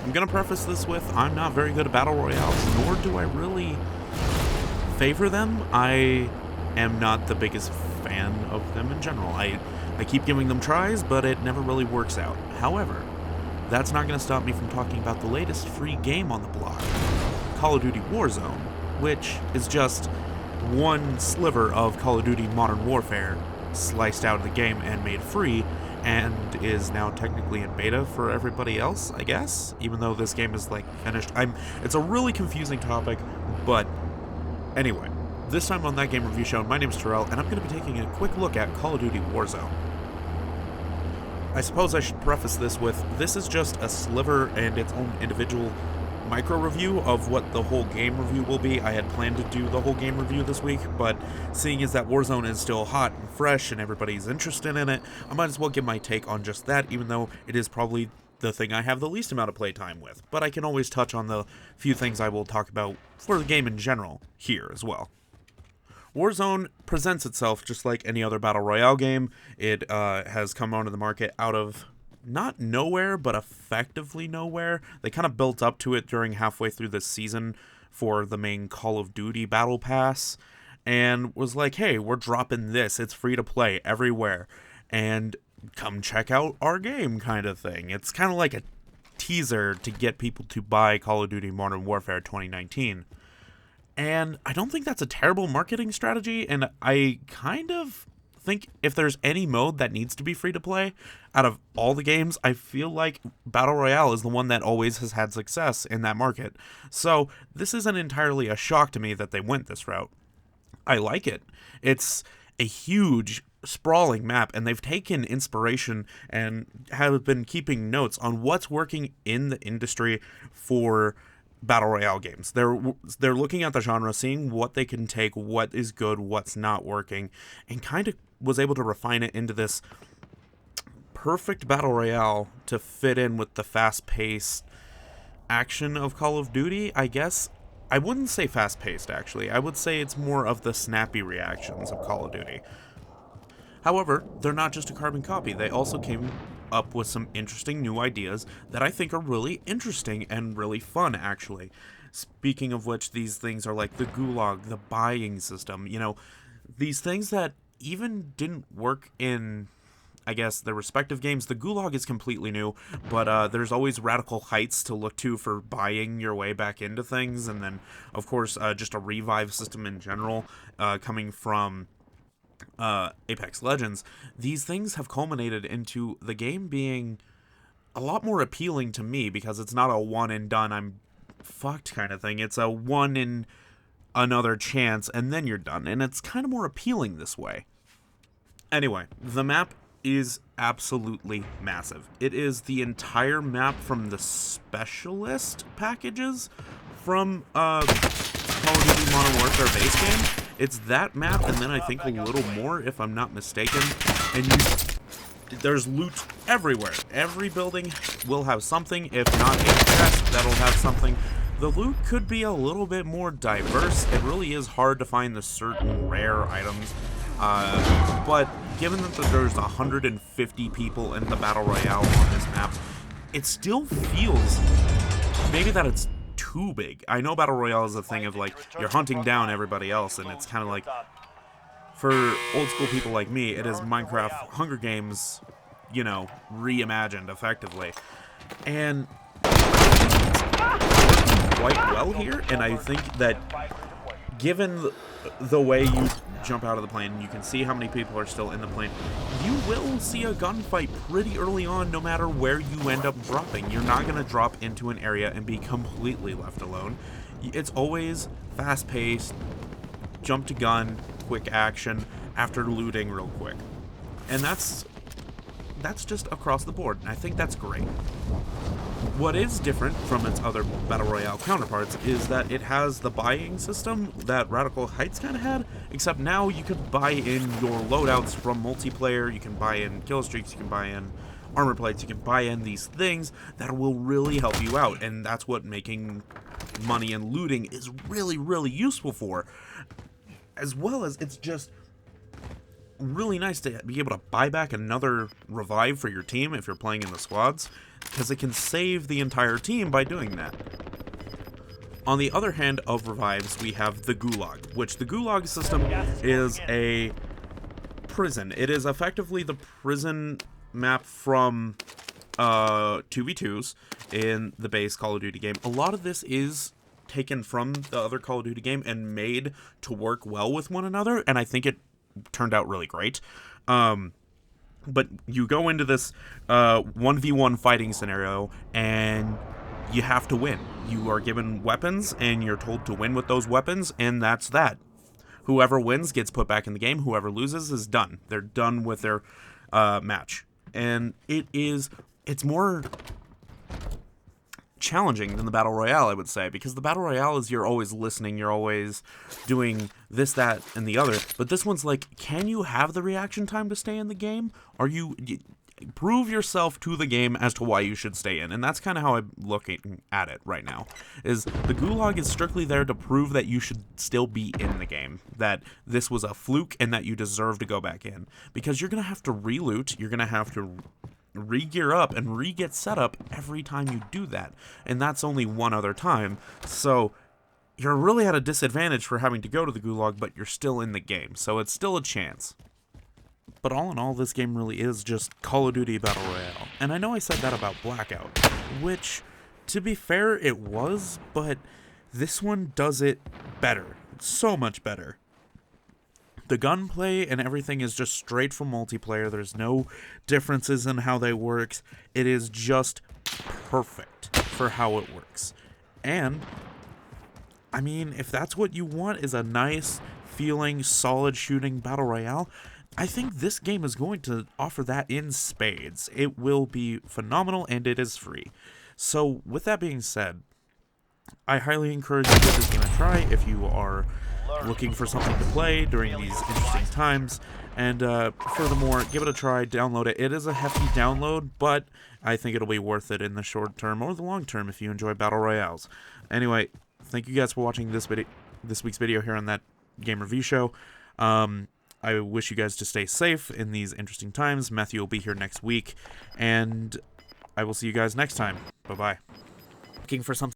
I'm gonna preface this with I'm not very good at battle royales, nor do I really favor them. I am not the biggest fan of them in general. I keep giving them tries, but it never really works out. However, that's not going to stop me from talking about the latest free game on the block, Call of Duty Warzone, which is just one sliver of Call of Duty Modern Warfare sliced out of the game and made free, and is now technically in beta for everybody else, I guess, even though this game is like finished. It's a really confusing topic, but anyway, this time on That Game Review Show, my name is Terrell, and I'm going to be taking a quick look at Call of Duty Warzone. I suppose I should preface this with, this is just a sliver and its own individual micro-review of what the whole game review will be. I had planned to do the whole game review this week, but seeing as that Warzone is still hot and fresh and everybody's interested in it, I might as well give my take on just that, even though it is probably the thing I have the least amount of playtime with. But I can always touch on the few things I will talk about for the game in general here as well. Warzone presents itself just like any other Battle Royale game. It has come onto the market out of not nowhere, but effectively nowhere. They kind of built up to it during halfway through this season for the main Call of Duty Battle Pass, and was like, hey, we're dropping this. It's free to play everywhere, and come check out our game kind of thing. It's kind of like a teaser to get people to buy Call of Duty Modern Warfare 2019. And I don't think that's a terrible marketing strategy, and I kind of think if there's any mode that needs to be free to play out of all the games, I feel like Battle Royale is the one that always has had success in that market. So this isn't entirely a shock to me that they went this route. I like it. It's a huge, sprawling map, and they've taken inspiration and have been keeping notes on what's working in the industry for Battle Royale games. They're looking at the genre, seeing what they can take, what is good, what's not working, and kind of was able to refine it into this perfect Battle Royale to fit in with the fast-paced action of Call of Duty, I guess. I wouldn't say fast-paced, actually. I would say it's more of the snappy reactions of Call of Duty. However, they're not just a carbon copy. They also came up with some interesting new ideas that I think are really interesting and really fun, actually. Speaking of which, these things are like the gulag, the buying system, these things that even didn't work in, I guess, their respective games. The gulag is completely new, but there's always Radical Heights to look to for buying your way back into things, and then, of course, just a revive system in general, coming from Apex Legends. These things have culminated into the game being a lot more appealing to me, because it's not a one and done, I'm fucked kind of thing. It's a one in another chance and then you're done, and it's kind of more appealing this way. Anyway, the map is absolutely massive. It is the entire map from the specialist packages from Call of Duty Modern Warfare base game. It's that map, and then I think a little more, if I'm not mistaken. And there's loot everywhere. Every building will have something. If not a chest, that'll have something. The loot could be a little bit more diverse. It really is hard to find the certain rare items. But given that there's 150 people in the Battle Royale on this map, it still feels maybe that it's too big. I know Battle Royale is a thing of like you're hunting down everybody else, and it's kind of like, for old school people like me, it is Minecraft Hunger Games, reimagined effectively. And it's quite well here, and I think that given the way you jump out of the plane, you can see how many people are still in the plane, you will see a gunfight pretty early on no matter where you end up dropping. You're not going to drop into an area and be completely left alone. It's always fast-paced, jump to gun, quick action, after looting real quick. And that's just across the board, and I think that's great. What is different from its other Battle Royale counterparts is that it has the buying system that Radical Heights kind of had, except now you could buy in your loadouts from multiplayer, you can buy in kill streaks, you can buy in armor plates, you can buy in these things that will really help you out, and that's what making money and looting is really, really useful for. As well as it's just really nice to be able to buy back another revive for your team if you're playing in the squads, because it can save the entire team by doing that. On the other hand of revives, we have the Gulag, which the Gulag system is a prison. It is effectively the prison map from 2v2s in the base Call of Duty game. A lot of this is taken from the other Call of Duty game and made to work well with one another, and I think it turned out really great. But you go into this 1v1 fighting scenario, and you have to win. You are given weapons, and you're told to win with those weapons, and that's that. Whoever wins gets put back in the game. Whoever loses is done. They're done with their match. And it's more challenging than the Battle Royale, I would say, because the Battle Royale is you're always listening, you're always doing this, that, and the other. But this one's like, can you have the reaction time to stay in the game? Prove yourself to the game as to why you should stay in, and that's kind of how I'm looking at it right now. Is the Gulag is strictly there to prove that you should still be in the game, that this was a fluke and that you deserve to go back in, because you're gonna have to re-loot, you're gonna have to re-gear up and re-get set up every time you do that, and that's only one other time, so you're really at a disadvantage for having to go to the Gulag, but you're still in the game, so it's still a chance. But all in all, this game really is just Call of Duty Battle Royale. And I know I said that about Blackout, which, to be fair, it was, but this one does it better. So much better. The gunplay and everything is just straight from multiplayer. There's no differences in how they work. It is just perfect for how it works. And, I mean, if that's what you want, is a nice feeling, solid shooting Battle Royale, I think this game is going to offer that in spades. It will be phenomenal, and it is free. So, with that being said, I highly encourage you to give this game a try if you are looking for something to play during these interesting times. And furthermore, give it a try, download it. It is a hefty download, but I think it'll be worth it in the short term or the long term if you enjoy Battle Royales. Anyway, thank you guys for watching this week's video here on That Game Review Show. I wish you guys to stay safe in these interesting times. Matthew will be here next week, and I will see you guys next time. Bye-bye. Looking for something